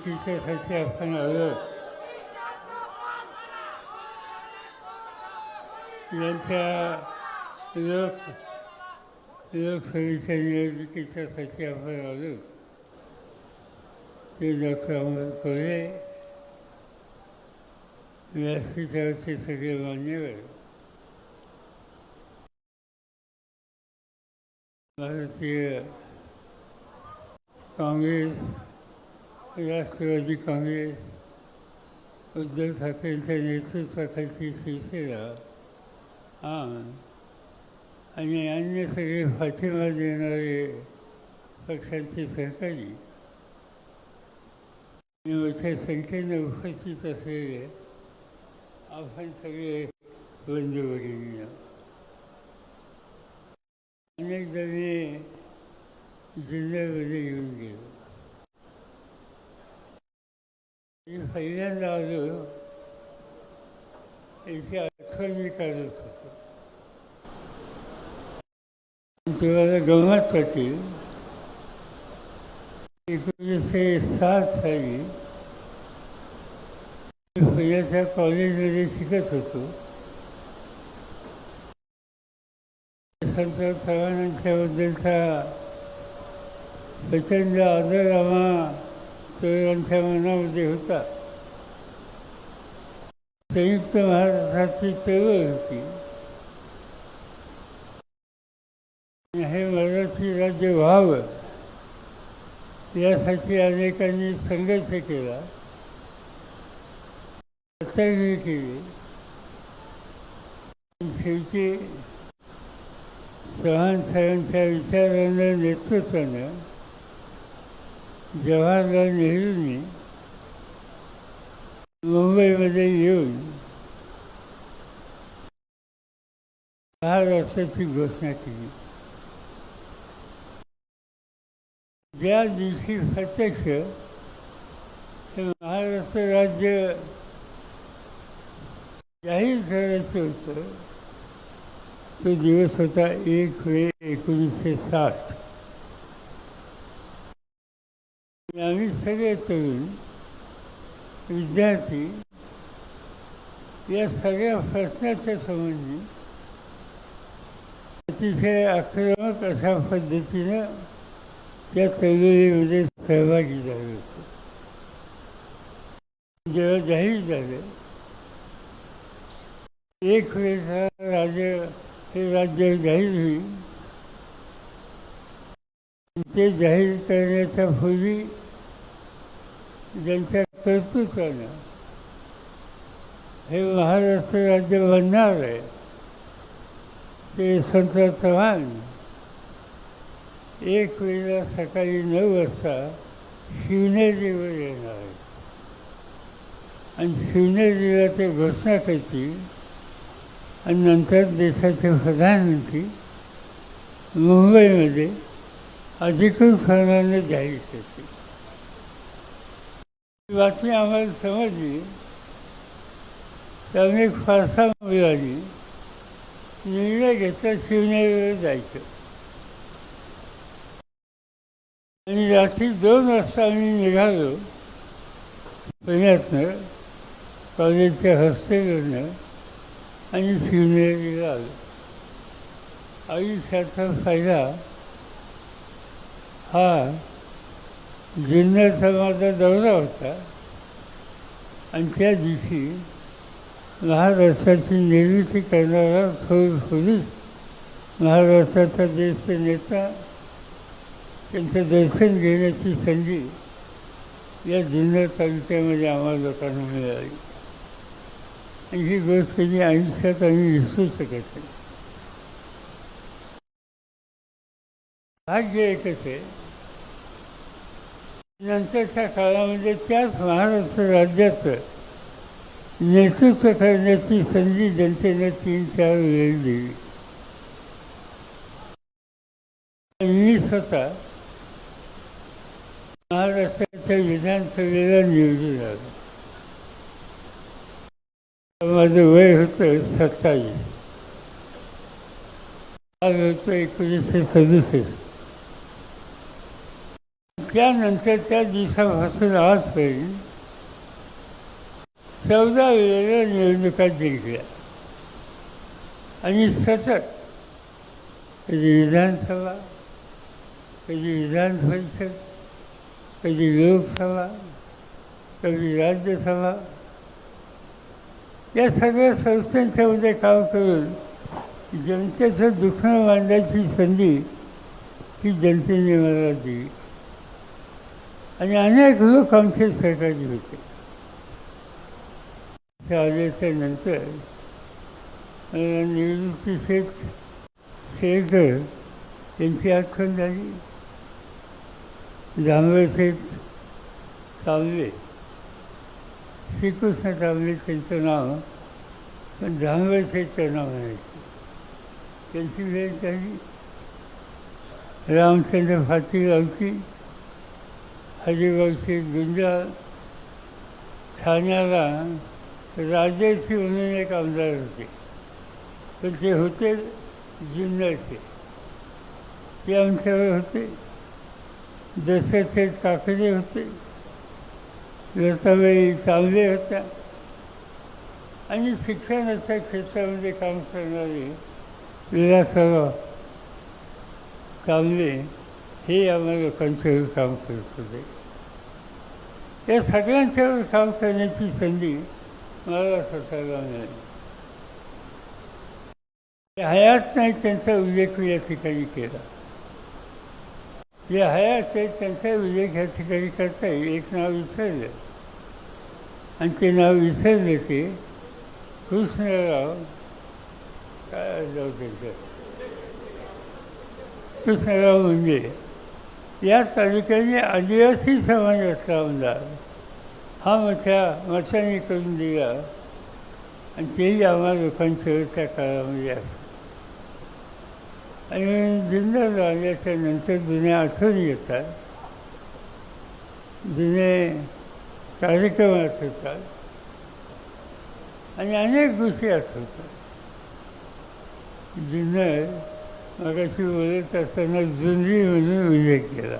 निवडणुकीच्यासाठी आपण आलो. यांच्या लोकसभेच्या निवडणुकीच्यासाठी आपण आलो. ते डॉक्टर अमोल कोल्हे, व्यासपीठावरचे सगळे मान्यवर, भारतीय काँग्रेस, राष्ट्रवादी काँग्रेस, उद्धव ठाकरेंच्या नेतृत्वाखालची शिवसेना आणि अन्य सगळे पाठिंबा देणारे पक्षांचे सहकारी आणि मोठ्या संख्येने उपस्थित असलेले आपण सगळे बंधू भगिनी, अनेकदा मी जिल्ह्यामध्ये येऊन गेलो. मी पहिल्यांदा आलो याची आठवण मी काढत होतो. तेव्हा गंमत होती. 1907 साली मी पुण्याच्या कॉलेजमध्ये शिकत होतो. संत चव्हाणांच्याबद्दलचा प्रचंड आदर आम्हा तरुणांच्या मनामध्ये होता. संयुक्त महाराष्ट्राची चळवळ होती. हे मराठी राज्य व्हावं यासाठी अनेकांनी संघर्ष केला, सत्याग्रह केले. शेवटी चव्हाण साहेबांच्या विचारानं नेतृत्वानं जवाहरलाल नेहरूंनी मुंबईमध्ये येऊन महाराष्ट्राची घोषणा केली. ज्या दिवशी प्रत्यक्ष हे महाराष्ट्र राज्य जाहीर करायचं होतं तो दिवस होता 1 मे 1960. आम्ही सगळे तरुण विद्यार्थी या सगळ्या प्रश्नाच्या संबंधी अतिशय आक्रमक अशा पद्धतीनं त्या चळवळीमध्ये सहभागी झालो होतो. जेव्हा जाहीर झालं 1 मेचा हे राज्य जाहीर होईल, ते जाहीर करण्याच्या पूर्वी ज्यांच्या कर्तृत्वानं हे महाराष्ट्र राज्य बनणार आहे ते संत चव्हाण 1 मेला सकाळी 9 वाजता शिवनेरीवर येणार आहे आणि शिवनेरीला ते घोषणा करतील आणि नंतर देशाचे प्रधानमंत्री मुंबईमध्ये अधिकृतपणाने जाहीर करतील. ही बातमी आम्हाला समजली तर आम्ही फारसा मिळाली निर्णय घेतला शिवनेरीवर जायचं. आणि रात्री 2 वाजता आम्ही निघालो पुण्यातनं कॉलेजच्या हॉस्टेलवरनं आणि शिवनेरीला आलो. आयुष्याचा फायदा हा जिल्ह्याचा माझा दौरा होता आणि त्या दिवशी महाराष्ट्राची निर्मिती करणारा पोलीस महाराष्ट्राचा ज्येष्ठ नेता त्यांचं दर्शन घेण्याची संधी या जुन्नर तालुक्यामध्ये आम्हाला लोकांना मिळाली. आणि ही गोष्ट कधी आयुष्यात आम्ही विसरू शकत नाही. भाग्य एकच आहे, नंतरच्या काळामध्ये त्याच महाराष्ट्र राज्याचं नेतृत्व करण्याची संधी जनतेने 3-4 वेळ दिली. मी स्वतः महाराष्ट्राच्या विधानसभेला निवडून आलो. माझं वय होतं 27. आज होतं 1967. त्यानंतरच्या दिवसापासून आजपर्यंत 14 वेळेला निवडणुका जिंकल्या आणि सतत कधी विधानसभा, कधी विधान परिषद, कधी लोकसभा, कधी राज्यसभा या सगळ्या संस्थांच्यामध्ये काम करून जनतेचं दुखणं मांडण्याची संधी ही जनतेने मला दिली आणि अनेक लोक आमचे सहकारी होते. त्या आल्याच्यानंतर मला निवृत्ती शेरकर यांची आठवण झाली. जांभळशेठ तांबे, श्रीकृष्ण तांबे त्यांचं नाव, पण जांभळशेठचं नाव म्हणायचं. त्यांची भेट झाली. रामचंद्र फातीगावची, हरिभाऊची गुंजा, ठाण्याला राजाची म्हणून एक आमदार होते, पण ते होते जुन्नरचे. ते आमच्यावर होते. दशरथ काकडे होते, लताबाई तांबे होत्या आणि शिक्षणाच्या क्षेत्रामध्ये काम करणारे विलासराव तांबे हे आम्हाला लोकांच्यावर काम करत होते. या सगळ्यांच्यावर काम करण्याची संधी मला स्वतःला मिळाली. हयात नाही त्यांचा उल्लेख या ठिकाणी केला. जे हयात आहे त्यांचा उल्लेख या ठिकाणी करता येईल. एक नाव विसरलं आणि ते नाव विसरले ते कृष्णराव काय नाव त्यांचं, कृष्णराव मुंडे. या तालुक्याने आदिवासी समाजाचा आमदार हा मताने करून दिला आणि तेही आम्हा लोकांच्या त्या काळामध्ये असतं. आणि जिल्ह्याला आल्याच्या नंतर जुन्या आठवणी येतात, जुने कार्यक्रम आठवतात आणि अनेक गोष्टी आठवतात. जुन्नर मगाशी बोलत असताना जुंजी म्हणून उल्लेख केला.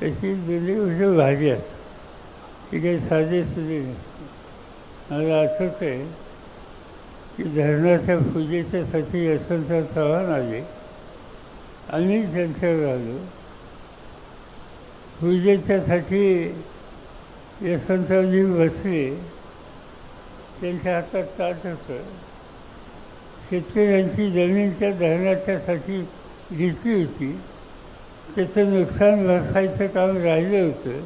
तशी जुनी म्हणजे भाजी असते, ती काही साधेसुधे नसते. मला आठवतं आहे की धरणाच्या पूजेच्यासाठी यशवंतराव चव्हाण आले. आम्ही त्यांच्यावर आलो. पूजेच्यासाठी यशवंतरावजी बसले. त्यांच्या हातात ताट होतं. शेतकऱ्यांची जमीन त्या धरणाच्यासाठी घेतली होती. त्याचं नुकसान भरपाईचं काम राहिलं होतं.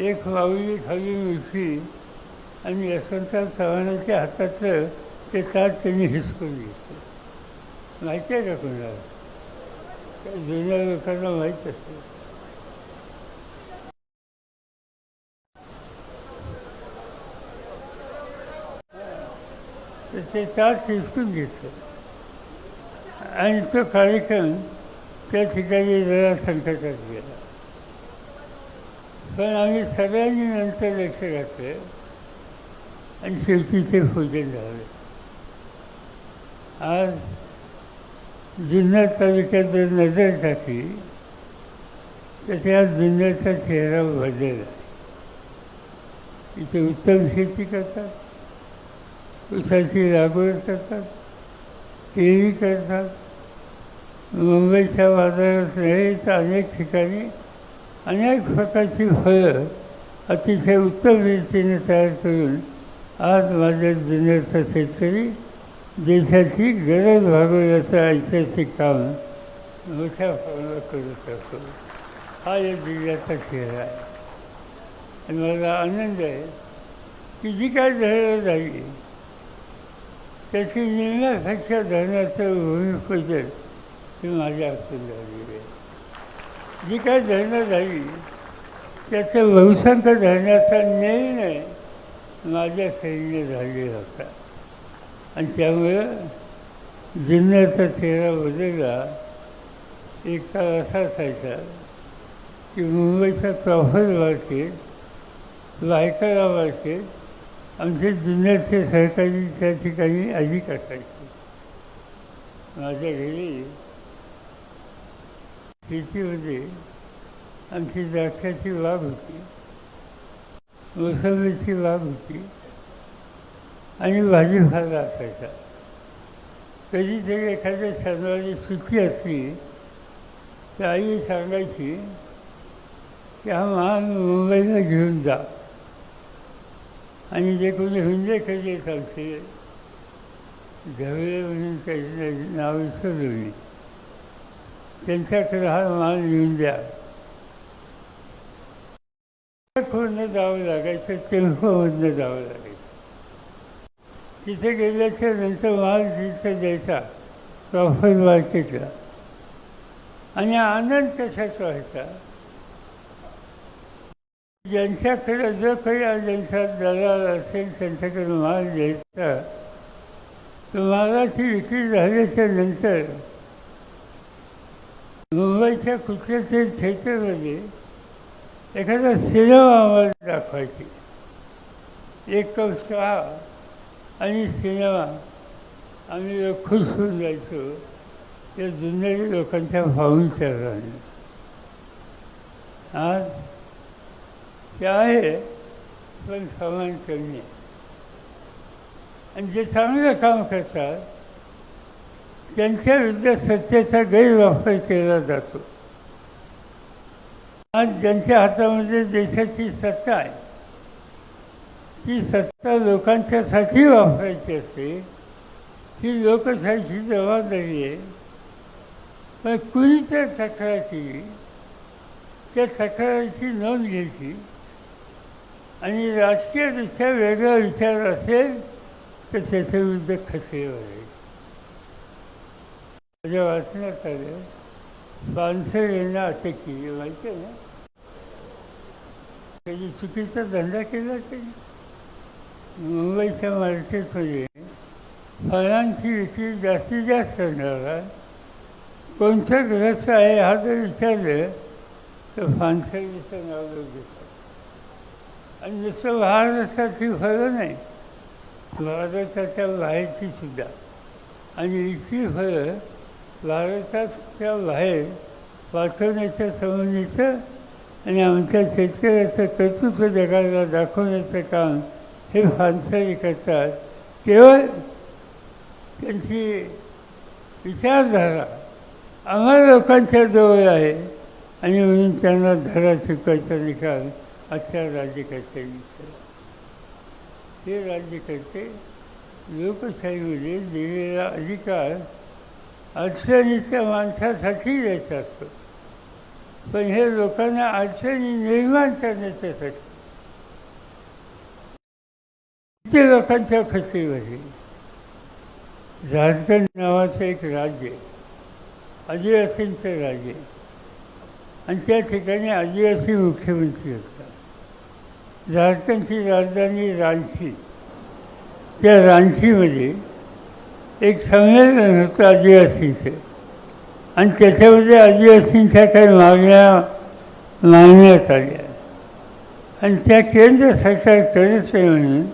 एक माऊली खाली उठली आणि यशवंतराव चव्हाणाच्या हातातलं ते ताट त्यांनी हिसकून घेतलं. माहिती आहे का कोणाला? त्या जुन्या लोकांना माहीत असतं. तर ते ताट हिसकून घेतलं आणि तो कार्यक्रम त्या ठिकाणी जरा संकटात गेला. पण आम्ही सगळ्यांनी नंतर लक्ष घातलं आणि शेवटी ते पूजन झालं. आज जुन्नर तालुक्यात जर नजर टाकली तर त्या जुन्नरचा चेहरा बदलला. इथे उत्तम शेती करतात, ऊसाची लागवड करतात, केळी करतात. मुंबईच्या बाजारात नाही तर अनेक ठिकाणी अनेक प्रकारची फळं अतिशय उत्तम रीतीने तयार करून आज माझ्या जुन्नरचा शेतकरी देशाची गरज भागवण्याचं ऐतिहासिक काम मोठ्या प्रमाणात करत असतो. हा या जिल्ह्याचा चेहरा आहे. आणि मला आनंद आहे की जी काय धरणं झाली त्याची निम्म्यापेक्षा धरणाचं भूमिपूजन ही माझ्या हातून झालेली आहे. जी काय धरणं झाली त्याचं बहुसंख्य धरण्याचा निर्णय माझ्या सैन्य झालेला होता. आणि त्यामुळं जुन्नरचा चेहरा बदलला. एक काळ असा असायचा की मुंबईचा प्रॉफर मार्केट, भायखळा मार्केट आमचे जुन्नरचे सहकारी त्या ठिकाणी अधिक असायचे. माझ्या घरी शेतीमध्ये आमची द्राक्षाची बाग होती, मोसंबीची बाग होती आणि भाजीपाला असायचा. कधीतरी एखाद्या शनिवारी सुट्टी असली तर आई सांगायची की हा माल मुंबईला घेऊन जा. आणि जे कोणी हुंडेखोर येत असेल, ढवळे म्हणून काही नाव विसरलो मी, त्यांच्याकडे हा माल घेऊन द्या. खोडनं जावं लागायचं, टेम्पोमधनं जावं लागायचं. तिथे गेल्याच्या नंतर माल तिथं द्यायचा प्रॉफिट मार्केटला. आणि आनंद कशाचा व्हायचा, ज्यांच्याकडे जो काही ज्यांचा दलाल असेल त्यांच्याकडे माल द्यायचा, तो मालाची विक्री झाल्याच्या नंतर मुंबईच्या कुठल्या तरी थिएटरमध्ये एखादा सिनेमा आम्हाला दाखवायची. एक कप चहा आणि सिनेमा, आम्ही खुश होऊन जायचो त्या जुन्नरी लोकांच्या पाहुणचाराने. आज ते आहे पण समान कमी. आणि जे चांगलं काम करतात त्यांच्या विरुद्ध सत्तेचा गैरवापर केला जातो. आज ज्यांच्या हातामध्ये देशाची सत्ता आहे, ती सत्ता लोकांच्यासाठी वापरायची असते, ही लोकशाहीची जबाबदारी आहे. पण कुणी त्या तक्रार केली, त्या तक्रारीची नोंद घ्यायची आणि राजकीयदृष्ट्या वेगळा विचार असेल तर त्याच्या विरुद्ध खचले व्हायचे. माझ्या वाचण्यात आलं, पानसर यांना अटक केली, माहिती आहे ना. त्याची चुकीचा धंदा केला त्यांनी. मुंबईच्या मार्केटमध्ये फळांची विक्री जास्तीत जास्त करणारा कोणतं ग्रस्त आहे हा जर विचारलं तर फानसरीचं नाव लोक घेतात. आणि नुसतं महाराष्ट्राची फळं नाही, भारताच्या बाहेरची सुद्धा. आणि इतकी फळं भारताच्या बाहेर पाठवण्याच्या संबंधीचं आणि आमच्या शेतकऱ्याचं कर्तृत्व जगाला दाखवण्याचं काम हे फानसरी करतात. केवळ त्यांची विचारधारा आम्हा लोकांच्या जवळ आहे आणि म्हणून त्यांना धडा शिकवायचा निकाल अशा राज्यकर्त्यांनी केला. हे राज्यकर्ते लोकशाहीमध्ये दिलेला अधिकार अडचणीच्या माणसासाठी द्यायचा असतो, पण हे लोकांना अडचणी निर्माण करण्याच्यासाठी किती लोकांच्या फसवेमध्ये. झारखंड नावाचं एक राज्य, आदिवासींचं राज्य, आणि त्या ठिकाणी आदिवासी मुख्यमंत्री होता. झारखंडची राजधानी रांची. त्या रांचीमध्ये एक संमेलन होतं आदिवासींचं, आणि त्याच्यामध्ये आदिवासींच्या काही मागण्यात आल्या. आणि त्या केंद्र सरकार करत नाही म्हणून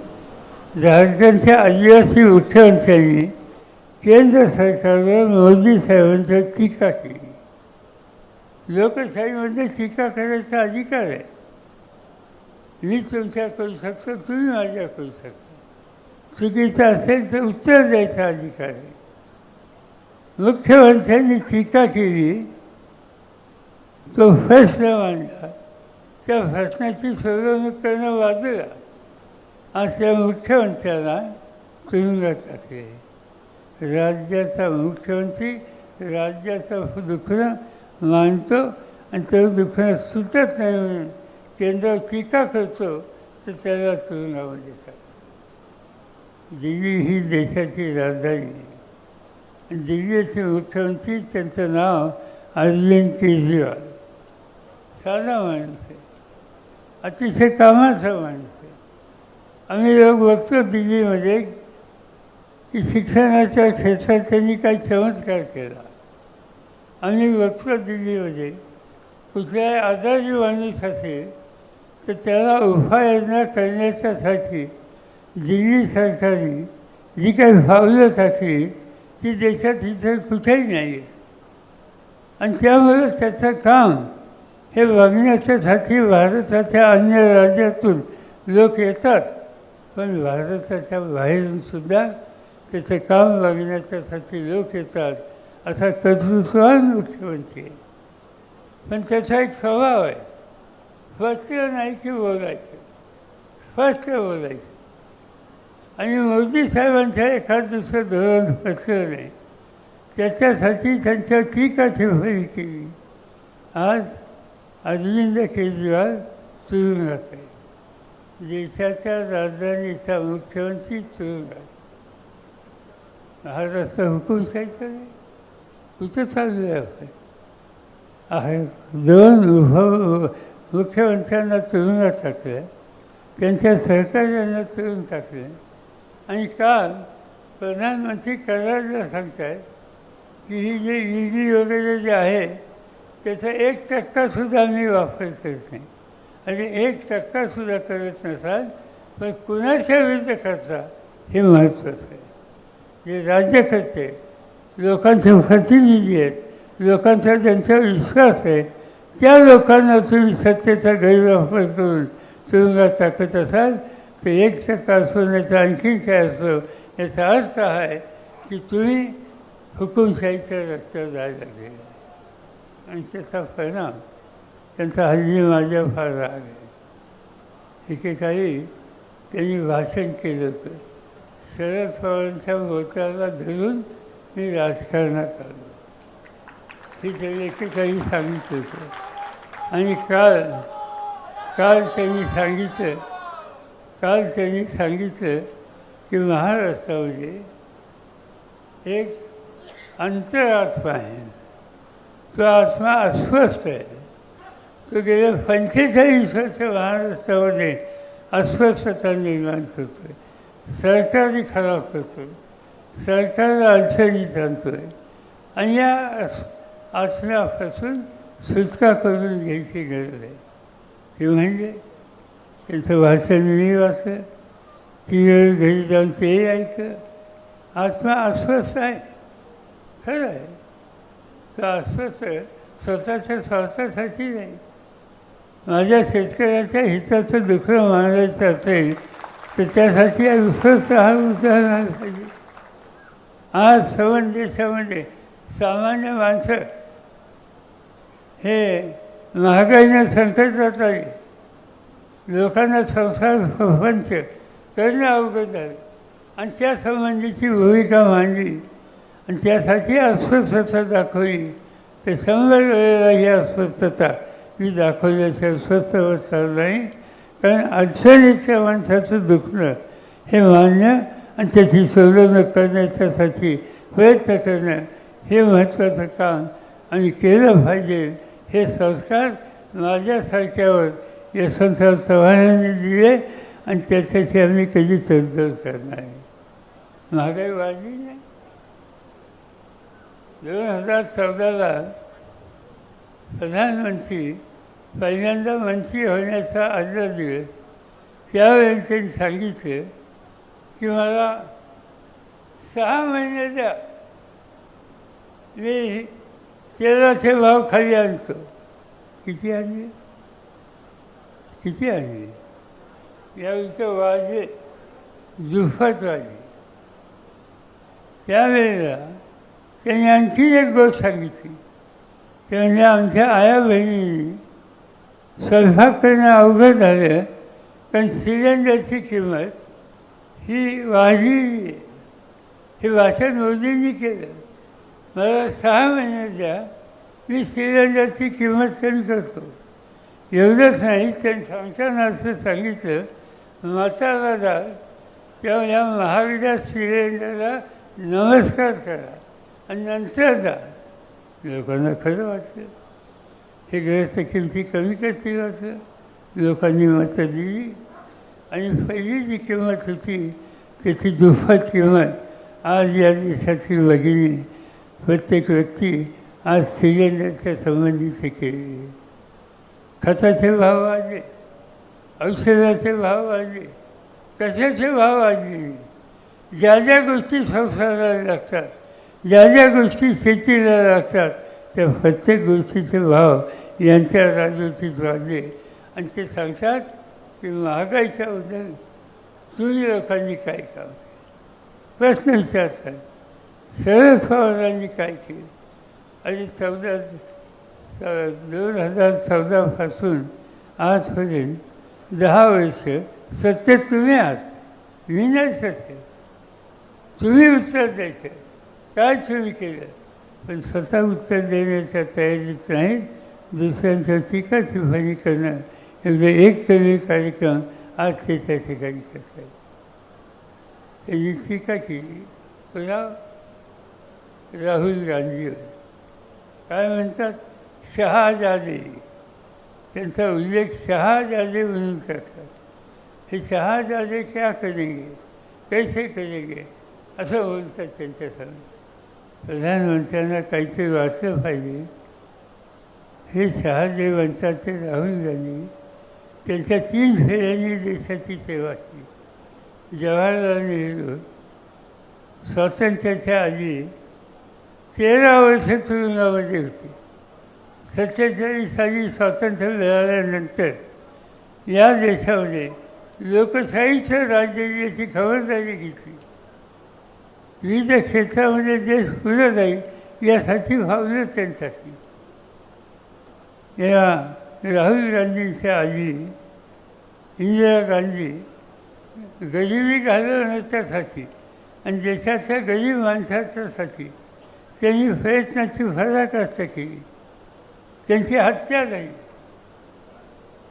झारखंडच्या आदिवासी मुख्यमंत्र्यांनी केंद्र सरकारवर मोदी साहेबांची टीका केली. लोकशाहीमध्ये टीका करायचा अधिकार आहे. मी तुमच्या करू शकतो, तुम्ही माझ्या करू शकता. चुकीचं असेल तर उत्तर द्यायचा अधिकार आहे. मुख्यमंत्र्यांनी टीका केली, तो प्रश्न मांडला, त्या प्रश्नाची सोडवणूक करणं बाजूला, आज त्या मुख्यमंत्र्यांना तुरुंगात टाकले. राज्याचा मुख्यमंत्री राज्याचं दुखणं मानतो आणि ते दुखणं सुटत नाही म्हणून केंद्रावर टीका करतो तर त्याला तुरुंगामध्ये टाकतो. दिल्ली ही देशाची राजधानी आहे. दिल्लीचे मुख्यमंत्री, त्यांचं नाव अरविंद केजरीवाल. साधा माणूस आहे, अतिशय कामाचा माणूस आहे. आम्ही लोक बघतो दिल्लीमध्ये की शिक्षणाच्या क्षेत्रात त्यांनी काही चमत्कार केला. आम्ही बघतो दिल्लीमध्ये कुठलाही आजारी माणूस असेल तर त्याला उपाययोजना करण्याच्यासाठी दिल्ली सरकारने जी काही पावलं टाकली ती देशात इतर कुठेही नाही आहे. आणि त्यामुळे त्याचं काम हे बघण्याच्यासाठी भारताच्या अन्य राज्यातून लोक येतात, पण भारताच्या बाहेरूनसुद्धा त्याचे काम बघण्याच्यासाठी लोक येतात. असा कर्तृत्ववान मुख्यमंत्री आहे. पण त्याचा एक स्वभाव आहे, स्पष्ट नाही की बोलायचं, स्पष्ट बोलायचं. आणि मोदी साहेबांचं एखाद दुसरं धोरण फसलं नाही, त्याच्यासाठी त्यांच्या टीका टिप्पणी केली. आज अरविंद केजरीवाल तुरुंगात आहे. देशाच्या राजधानीचा मुख्यमंत्री तुरुंगात. महाराष्ट्र हुकुमशाहीचा नाही, कुठं चालू आहे? दोन मुख्यमंत्र्यांना तुरुंगात टाकलं, त्यांच्या सहकार्यांना तुरुंगात टाकलं. आणि काल प्रधानमंत्री कराडला सांगत आहेत की ही जे ईडी वगैरे जे आहे त्याचा 1% मी वापर करत नाही. आणि 1% करत नसाल पण कुणाच्या विरुद्ध करता हे महत्त्वाचं आहे. जे राज्यकर्ते लोकांचे प्रतिनिधी आहेत, लोकांचा ज्यांचा विश्वास आहे, त्या लोकांना तुम्ही सत्तेचा गैरवापर करून तुरुंगात टाकत असाल तर 1% असो नाही तर आणखी काय असो, याचा अर्थ आहे की तुम्ही हुकुमशाहीच्या रस्त्यावर जायला लागले. आणि त्याचा परिणाम त्यांचा हल्ली माझ्या फार राग आहे. एकेकाळी त्यांनी भाषण केलं होतं, शरद पवारांच्या मोत्याला धरून मी राजकारणात आलो, हे त्यांनी एकेकाळी सांगितलं होतं. आणि काल त्यांनी सांगितलं की महाराष्ट्रामध्ये एक अंतरात्मा आहे, तो आत्मा अस्वस्थ आहे. तो गेल्या 45 वर्ष महाराष्ट्रामध्ये अस्वस्थता निर्माण करतो आहे, सरकारही खराब करतो आहे, सरकारला अडचणीत आणतो आहे. आणि या आत्म्यापासून सुटका करून घ्यायची गरज आहे. ते म्हणजे त्यांचं भाषण मी वाचलं, ती वेळ घरी जाऊन तेही ऐकलं. आत्मा अस्वस्थ आहे, खरं आहे. तो अस्वस्थ स्वतःच्या स्वार्थासाठी नाही. माझ्या शेतकऱ्याच्या हिताचं दुखणं मांडायचं असेल तर त्यासाठी अस्वस्थ हा उचलला पाहिजे. आज संबंध देशामध्ये सामान्य माणसं हे महागाईनं संकटात आली, लोकांना संसार प्रपंच करणं अवघड झालं आणि त्या संबंधीची भूमिका मांडली आणि त्यासाठी अस्वस्थता दाखवली. तर 100 वेळेला ही अस्वस्थता मी दाखवल्याशिवाय अस्वस्थ होत चाललं नाही. कारण अडचणीच्या माणसाचं दुखणं हे मान्य आणि त्याची सोडवणूक करण्याच्यासाठी प्रयत्न करणं हे महत्त्वाचं काम आणि केलं पाहिजे. हे संस्कार माझ्यासारख्यावर यशवंतराव चव्हाणांनी दिले आणि त्याच्याशी आम्ही कधी तडजोड करणार नाही. महागाई वाढली नाही. 2014ला प्रधानमंत्री पहिल्यांदा मंत्री होण्याचा आदला दिवस, त्यावेळी त्यांनी सांगितलं की मला 6 महिने द्या, मी तेलाचे भाव खाली आणतो. किती आणले? यावेळी वाढले, दुप्पट वाढले. त्यावेळेला त्यांनी आणखी एक गोष्ट सांगितली. ते म्हणजे आमच्या आया बहिणींनी स्वयंपाक करणं अवघड झालं पण सिलेंडरची किंमत ही वाढली. हे भाषण मोदींनी केलं. मला 6 महिने द्या, मी सिलेंडरची किंमत कमी करतो. एवढंच नाही, त्यांनी सांगताना असं सांगितलं, मसाला दाल तेव्हा या महागड्या सिलेंडरला नमस्कार करा आणि नंतर द्या. लोकांना खरं वाटलं, हे गॅसचं किमती कमी करतील असं लोकांनी मतं दिली. आणि पहिली जी किंमत होती त्याची दुप्पट किंमत आज या देशातील भगिनी प्रत्येक व्यक्ती आज सिलेंडरच्या संबंधीचे केले. खताचे भाव वाढले, औषधाचे भाव वाढले, कशाचे भाव वाढले. ज्या ज्या गोष्टी संसाराला लागतात, ज्या ज्या गोष्टी शेतीला लागतात, त्या प्रत्येक गोष्टीचे भाव यांच्या राजवटीत वाढले आणि ते सांगतात की महागाईच्या बद्दल तुम्ही लोकांनी काय काम केलं. प्रश्न विचारतात, शरद पवारांनी काय केलं. आणि 2014पासून आजपर्यंत 10 वर्ष सत्तेत तुम्ही आहात, मी नाही सत्तेत. तुम्ही उत्तर द्यायचं काय तुम्ही केलं, पण स्वतः उत्तर देण्याच्या तयारीत नाही. दुसऱ्यांच्या टीका टिप्पणी करणं एवढे एक कमी कार्यक्रम आज ते त्या ठिकाणी करतात. त्यांनी टीका केली पुन्हा राहुल गांधीवर. काय म्हणतात, शहाजादे. त्यांचा उल्लेख शहाजादे म्हणून करतात. हे शहाजादे क्या करेंगे, कैसे करेंगे असं बोलतात त्यांच्यासमोर. प्रधानमंत्र्यांना काहीतरी वाचलं पाहिजे. हे शहादेव म्हणतात ते राहुल गांधी. त्यांच्या 3 फेऱ्यांनी देशाची सेवा केली. जवाहरलाल नेहरू स्वातंत्र्याच्या आधी 13 वर्ष तुरुंगामध्ये होते. 47 साली स्वातंत्र्य मिळाल्यानंतर या देशामध्ये लोकशाहीचं राज्य याची खबरदारी घेतली. विविध क्षेत्रामध्ये देश पुढे जाईल यासाठी भावलं त्यांच्यासाठी. या राहुल गांधींच्या आधी इंदिरा गांधी गरिबी घालवण्याच्यासाठी आणि देशाच्या गरीब माणसाच्यासाठी त्यांनी प्रयत्नाची पराकाष्ठ केली. त्यांची हत्या झाली.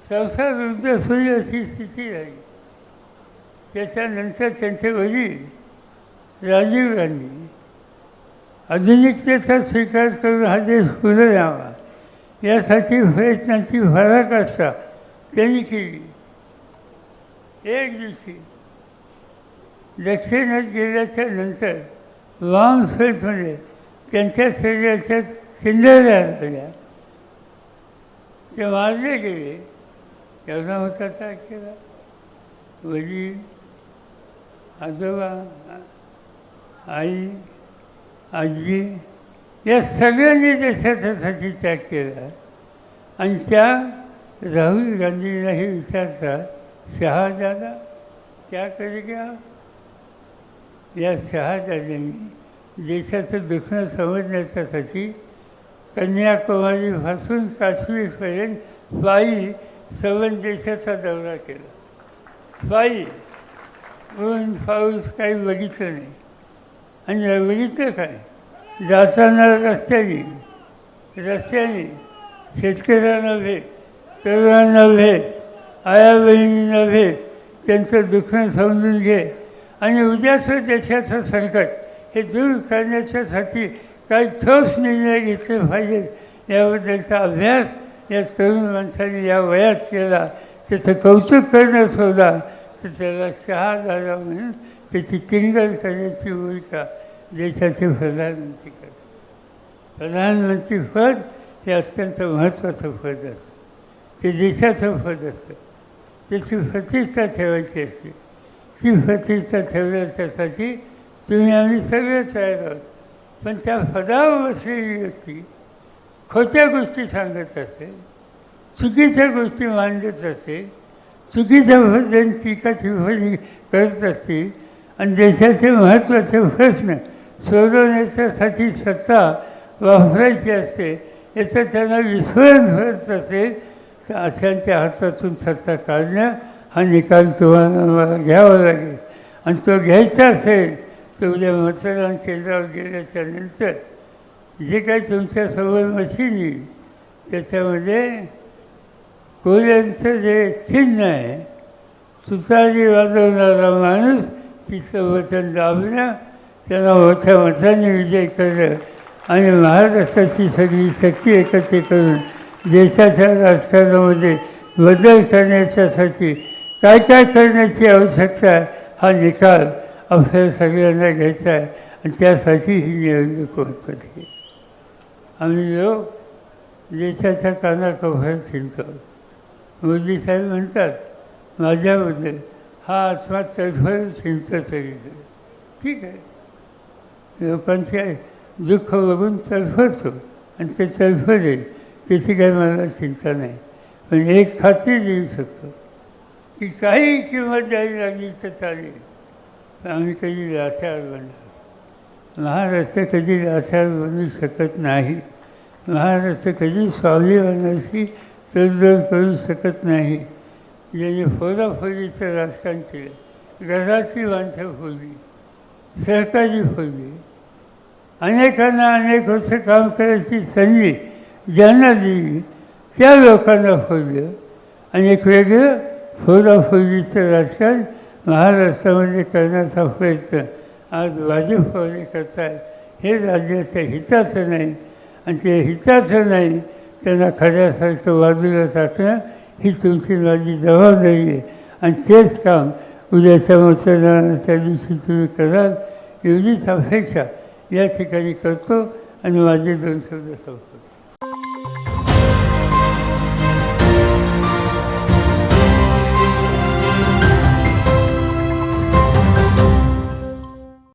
संसार उद्ध्वस्त अशी स्थिती झाली. त्याच्यानंतर त्यांचे वडील राजीव गांधी आधुनिकतेचा स्वीकार करून हा देश पुढे यावा यासाठी प्रयत्नांची पराकाष्ठा त्यांनी केली. एक दिवशी दक्षिणेत गेल्याच्या नंतर वामस्फेटमध्ये त्यांच्या शरीराच्या चिंधल्या झाल्या. ते मारले गेले. एवढा होता काय केला. वडील, आजोबा, आई, आजी या सगळ्यांनी देशाच्यासाठी त्याग केला. आणि त्या राहुल गांधींना हे विचारतात, शहाजादा क्या कर गया. या शहाजाद्यांनी देशाचं दुखणं समजण्याच्यासाठी कन्याकुमारीपासून काश्मीरपर्यंत पायी संबंध देशाचा दौरा केला. पायी. ऊन पाऊस काही बघितलं नाही. आणि बघितलं काय, जाताना रस्त्याने शेतकऱ्यांना भेट, तरुणांना भेट, आया बहिणींना भेट, त्यांचं दुःख समजून घे आणि उद्याचं देशाचं संकट हे दूर करण्याच्यासाठी काही ठोस निर्णय घेतले पाहिजेत याबद्दलचा अभ्यास या तरुण माणसाने या वयात केला. त्याचं कौतुक करणं सोडा तर त्याला शहाजादा म्हणून त्याची टिंगल करण्याची भूमिका देशाचे प्रधानमंत्री करतात. प्रधानमंत्री पद हे अत्यंत महत्त्वाचं पद असतं. ते देशाचं पद असतं. त्याची प्रतिष्ठा ठेवायची असते. ती प्रतिष्ठा ठेवण्यासाठी तुम्ही आम्ही सगळे तयार आहोत. पण त्या पदावर बसलेली व्यक्ती खोट्या गोष्टी सांगत असते, चुकीच्या गोष्टी मांडत असते, चुकीच्या पद्धतीने टीका टिप्पणी करत असते आणि देशाचे महत्त्वाचे प्रश्न सोडवण्याच्यासाठी सत्ता वापरायची असते याचं त्यांना विस्मरण होत असेल तर अशांच्या हातातून सत्ता काढणं हा निकाल तुम्हाला मला घ्यावा लागेल. आणि तो घ्यायचा असेल तर उद्या मतदान केंद्रावर गेल्याच्या नंतर जे काही तुमच्यासमोर मशीन येईल त्याच्यामध्ये कोल्यांचं जे चिन्ह आहे, तुतारी वाजवणारा माणूस तिचं वचन दाबणं, त्यांना मोठ्या मताने विजय करणं आणि महाराष्ट्राची सगळी शक्ती एकत्र करून देशाच्या राजकारणामध्ये बदल करण्याच्यासाठी काय काय करण्याची आवश्यकता आहे हा निकाल आपल्याला सगळ्यांना घ्यायचा आहे. आणि त्यासाठी ही निवडणूक महत्त्वाची आहे. आम्ही लोक देशाच्या कानाकोपऱ्यात हिंडतो. मोदी साहेब म्हणतात माझ्याबद्दल हा आत्मा तडफडत हिंडतो सगळीकडे. ठीक आहे, लोकांचे दुःख बघून तडफडतो आणि ते तडफडेल. त्याची काही मला चिंता नाही. पण एक खात्री देऊ शकतो की काही किंमत द्यावी लागली तर चालेल, पण आम्ही कधी लाचार बनणार. महाराष्ट्र कधी लाचार बनू शकत नाही. महाराष्ट्र कधी स्वाभिमानाशी तडजोड करू शकत नाही. ज्यांनी फोडाफोडीचं राजकारण केलं, घराची माणसं फोडली, सहकारी फोडली, अनेकांना अनेक वर्ष काम करायची संधी ज्यांना दिली त्या लोकांना फोडलं आणि एक वेगळं फोडाफोडीचं राजकारण महाराष्ट्रामध्ये करण्याचा प्रयत्न आज भाजपवाले करत आहेत. हे राज्याच्या हिताचं नाही आणि ते हिताचं नाही. त्यांना खऱ्यासारखं बाजूला टाकणं ही तुमची माझी जबाबदारी आहे आणि तेच काम उद्याच्या मतदानाच्या दिवशी तुम्ही कराल एवढीच अपेक्षा या ठिकाणी करतो आणि माझे 2 शब्द संपतो.